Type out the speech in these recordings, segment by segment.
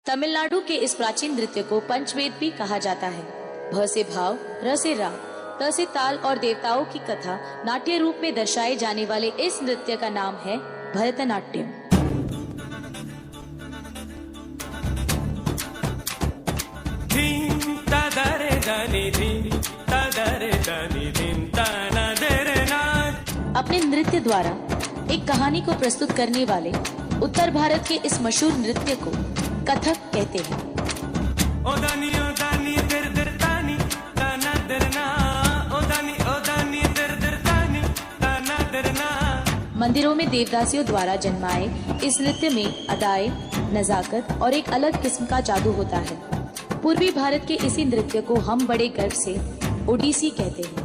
तमिलनाडु के इस प्राचीन नृत्य को पंचवेद भी कहा जाता है। भ से भाव, र से राग, त से ताल और देवताओं की कथा नाट्य रूप में दर्शाए जाने वाले इस नृत्य का नाम है भरतनाट्यम। अपने नृत्य द्वारा एक कहानी को प्रस्तुत करने वाले उत्तर भारत के इस मशहूर नृत्य को कथक कहते हैं। मंदिरों में देवदासियों द्वारा जन्माए इस नृत्य में अदाएं, नजाकत और एक अलग किस्म का जादू होता है। पूर्वी भारत के इसी नृत्य को हम बड़े गर्व से ओडिसी कहते हैं।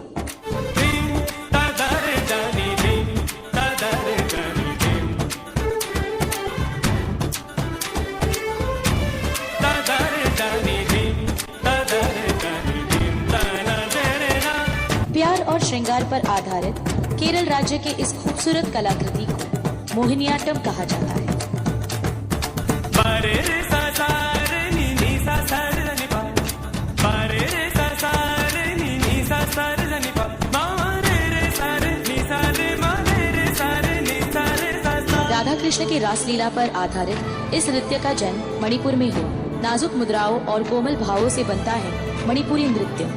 प्यार और श्रृंगार पर आधारित केरल राज्य के इस खूबसूरत कलाकृति को मोहिनीअट्टम कहा जाता है। राधा कृष्ण की रासलीला पर आधारित इस नृत्य का जन्म मणिपुर में हो। नाजुक मुद्राओं और कोमल भावों से बनता है मणिपुरी नृत्य।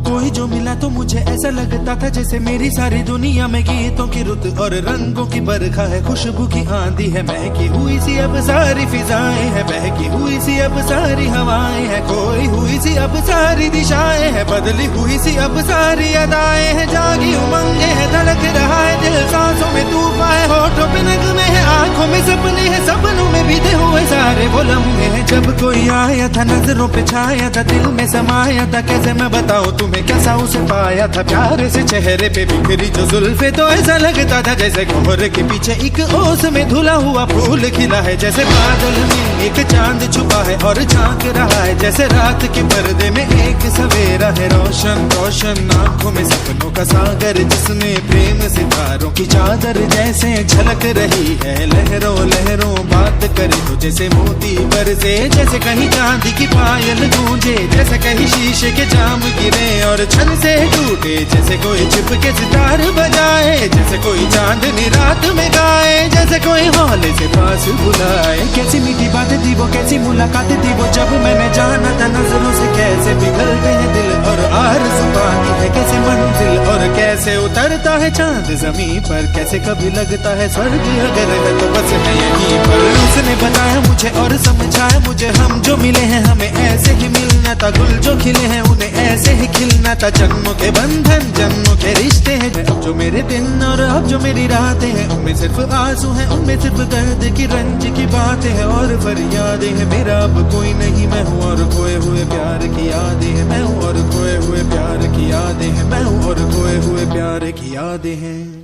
कोई जो मिला तो मुझे ऐसा लगता था जैसे मेरी सारी दुनिया में गीतों की रुत और रंगों की बरखा है, खुशबू की आंधी है, महकी हुई सी अब सारी फिजाएं है, बहकी हुई सी अब सारी हवाएं है, खोई हुई सी अब सारी दिशाएं है, बदली हुई सी अब सारी अदाएं है, जागी उमंगे है, धड़क रहा है दिल, सांसों में तूफान है, होठों पे नगमे है, आंखों में सपने है, सपनों में बीते हुए सारे वो लम्हे हैं। जब कोई आया था नजरों पे छाया था, दिल में समाया था, कैसे मैं बताऊं तुम्हें कैसा उसे पाया था। प्यार से चेहरे पे बिखरी जो जुल्फे तो ऐसा लगता था जैसे कोहरे के पीछे एक ओस में धुला हुआ फूल खिला है, जैसे बादल में एक चांद छुपा है और झांक रहा है, जैसे रात के पर्दे में एक सवेरा है, रोशन रोशन आंखों में सपनों का सागर, जिसमें प्रेम सितारों की चादर जैसे झलक रही है, लहरों लहरों बात करे तो जैसे मोती बरसे, जैसे कहीं चांदी की पायल गूंजे, जैसे कहीं शीशे के जाम गिरे और छन से टूटे, जैसे कोई छिप के सितार बजाए, जैसे कोई चांदनी रात में गाए, जैसे कोई हौले से पास बुलाए। कैसी मीठी बातें थी वो, कैसी मुलाकातें थी वो, जब मैंने जाना था नजरों से कैसे पिघलते हैं दिल और आरज़ू पाती है कैसे मंजिल, और कैसे उतरता है चांद जमीन पर, कैसे कभी लगता है स्वर्ग अगर है तो बस मैं यहीं पर। उसने बताया मुझे और समझाया मुझे, हम जो मिले हैं हमें ऐसे ही मिलना था, गुल जो खिले हैं उन्हें ऐसे ही खिलना था, जन्मों के बंधन जन्मों के रिश्ते हैं, अब जो मेरे दिन और अब जो मेरी रातें हैं, उनमें सिर्फ आंसू हैं, उनमें सिर्फ दर्द की रंज की बातें हैं और फरियादें हैं। मेरा अब कोई नहीं, मैं हूँ और खोए हुए प्यार की यादें हैं, मैं हूँ और खोए हुए प्यार की यादें हैं, मैं हूँ और खोए हुए प्यार की यादें हैं।